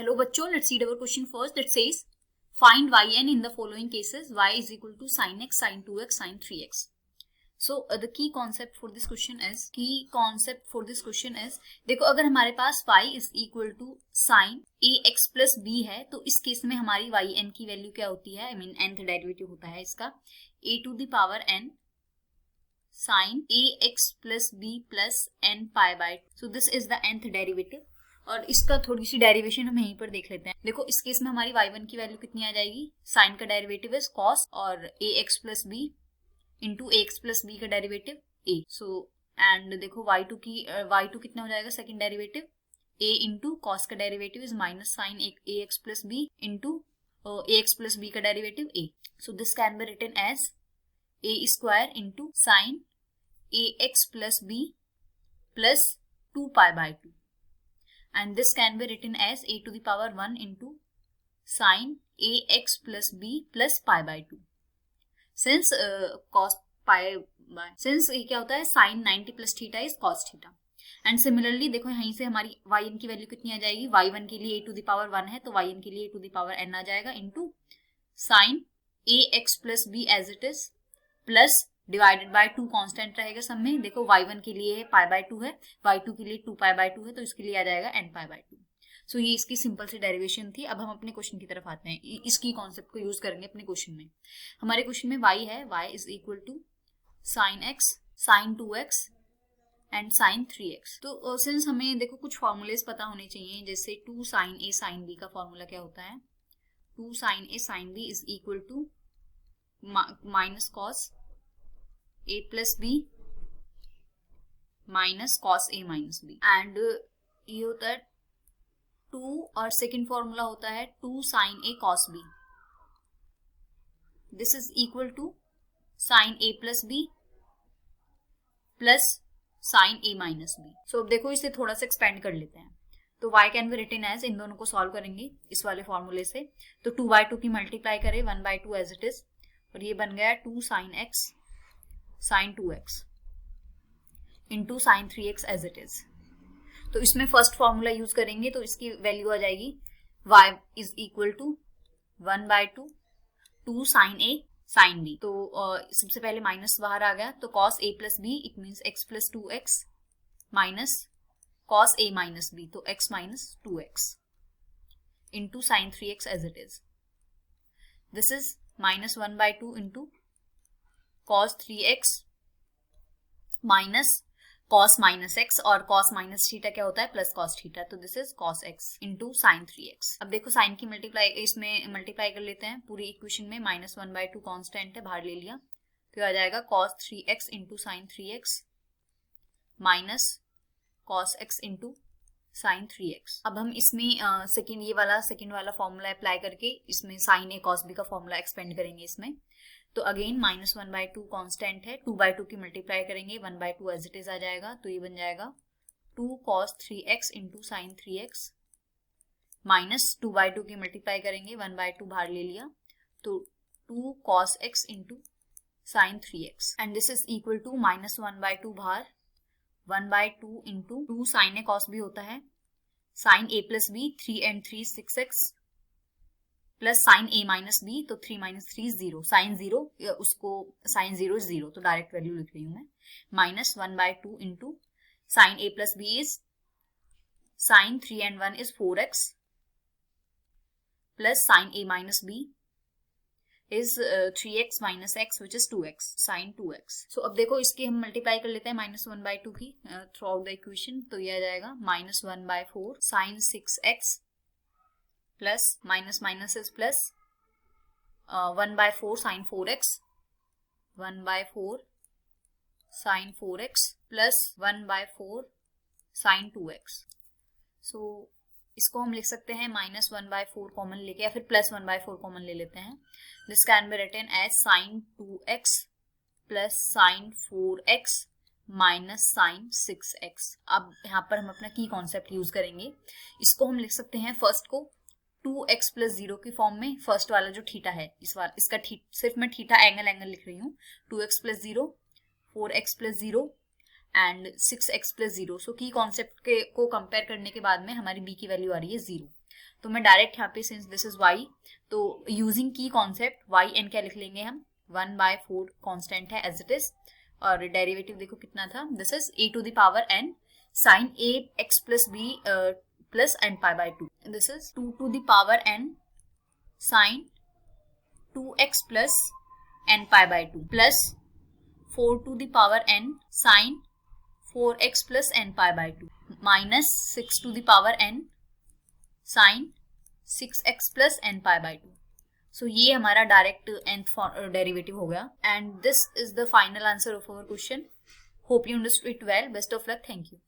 Hello बच्चों, let's read our question first. It says find yn in the following cases. Y is equal to sin x, sin 2x, sin 3x. So the key concept for this question is देखो अगर हमारे पास y is equal to sin ax plus b है तो इस case में हमारी yn की value क्या होती है, I mean nth डेरिवेटिव होता है इसका a to the power n sin ax plus b plus n pi by 2. So this is the nth derivative. और इसका थोड़ी सी डेरिवेशन हम यहीं पर देख लेते हैं. देखो इस केस में हमारी y1 की वैल्यू कितनी आ जाएगी, साइन का डेरिवेटिव है cos और ax plus b into ax plus b का डेरिवेटिव a. सो एंड देखो y2 कितना हो जाएगा, second derivative a into cos का derivative is minus sine ax plus b into ax plus b का derivative a. So this can be written as a square into sine ax plus b plus 2 pi by 2. And this can be written as a to the power 1 into sin ax plus b plus pi by 2. Since cos pi by since ये क्या होता है, sin 90 plus theta is cos theta. And similarly देखो यहीं से हमारी yn की value कितनी आ जाएगी, y1 के लिए a to the power 1 है तो yn के लिए a to the power n आ जाएगा into sin ax plus b as it is plus divided by 2 constant रहेगा सब में. देखो y1 के लिए पाई बाय 2 है, y2 के लिए 2 पाई बाय 2 है तो इसके लिए आ जाएगा n पाई बाय 2. सो ये इसकी सिंपल सी डेरिवेशन थी. अब हम अपने क्वेश्चन की तरफ आते हैं, इसकी कॉन्सेप्ट को यूज करेंगे अपने क्वेश्चन में. हमारे क्वेश्चन में y है, y is equal to sine x, sine 2x and sine 3x. तो सिंस हमें देखो कुछ फॉर्मूलेस पता होने चाहिए, जैसे 2 साइन a साइन b का फॉर्मूला क्या होता है, 2 sine a sine b is equal to minus cos a plus b minus cos a minus b. And ये होता है 2 और सेकेंड फॉर्मूला होता है 2 sine a cos b. This is equal to sine a plus b plus sine a minus b. So अब देखो इसे थोड़ा सा एक्सपेंड कर लेते हैं. तो y can be written as, इन दोनों को सॉल्व करेंगे इस वाले फॉर्मूले से, तो 2 by 2 की मल्टीप्लाई करें 1 by 2 एज इट इज, और ये बन गया 2 sine x sine 2x into sine 3x as it is. तो इसमें फर्स्ट फॉर्मूला यूज करेंगे तो इसकी वैल्यू आ जाएगी y is equal to 1 by 2 sine a sine b. तो सबसे पहले माइनस बाहर आ गया तो cos a plus b it means x plus 2x minus cos a minus b तो x minus 2x into sine 3x as it is. This is minus 1 by 2 into cos 3x minus cos minus x, और cos minus theta क्या होता है, plus cos theta, तो this is cos x into sine 3x. अब देखो sign की multiply इसमें multiply कर लेते हैं पूरी इक्वेशन में, माइनस 1 बाय 2 कॉन्स्टेंट है बाहर ले लिया तो आ जाएगा cos 3x into sine 3x minus cos x into sine 3x. अब हम इसमें सेकेंड वाला फॉर्मूला अप्लाई करके इसमें साइन a cos b का फॉर्मूला एक्सपेंड करेंगे इसमें. तो अगेन माइनस 1 बाय 2 कॉन्स्टेंट है, 2 बाय 2 की मल्टीप्लाई करेंगे 1 बाय 2 एज इट इज आ जाएगा, तो ये बन जाएगा 2 cos 3x into sine 3x minus 2 by 2 की मल्टीप्लाई करेंगे 1 बाय 2 बाहर ले लिया तो 2 cos x into sine 3x. And this is equal to minus 1 by 2 बाहर 1 by 2 into 2 sine a cos b होता है sine a plus b, 3 and 3 6x plus sine a minus b, तो 3 minus 3 0, sign 0 उसको sign 0 0 तो direct value लिख रही हूं मैं, minus 1 by 2 into sine a plus b is sine 3 and 1 is 4x plus sine a minus b is 3x minus x which is 2x sine 2x. So अब देखो इसकी हम मल्टीप्लाई कर लेते हैं माइनस 1 बाय 2 की थ्रू आउट द इक्वेशन, तो यह आ जाएगा minus 1 by 4 sine 6x plus minus minus is plus 1 by 4 sine 4x 1 by 4 sine 4x plus 1 by 4 sine 2x. So इसको हम लिख सकते हैं माइनस 1 बाय 4 कॉमन लेके या फिर प्लस 1 बाय 4 कॉमन ले लेते हैं. This can be written as sine 2x plus sine 4x minus sine 6x. अब यहाँ पर हम अपना की कॉन्सेप्ट यूज करेंगे. इसको हम लिख सकते हैं फर्स्ट को 2x प्लस 0 की फॉर्म में, फर्स्ट वाला जो थीटा है इसका सिर्फ मैं थीटा एंगल लिख रही हूँ, 2x plus 0 4x plus 0 and 6x plus 0. सो की कॉन्सेप्ट को कंपेयर करने के बाद में हमारी b की वैल्यू आ रही है 0. तो मैं डायरेक्ट यहाँ पे सिंस दिस इज y, तो यूजिंग की कॉन्सेप्ट y n क्या लिख लेंगे हम, 1/4 कांस्टेंट है एज इट इज, और डेरिवेटिव देखो कितना था, this is a to the power n sin a x plus b plus n pi by 2, this is 2 to the power n sin 2x plus n pi by 2 plus 4 to the power n sin 4x plus n pi by 2 minus 6 to the power n sin 6x plus n pi by 2. So ये हमारा direct nth derivative हो गया, and this is the final answer of our question. Hope you understood it well. Best of luck. Thank you.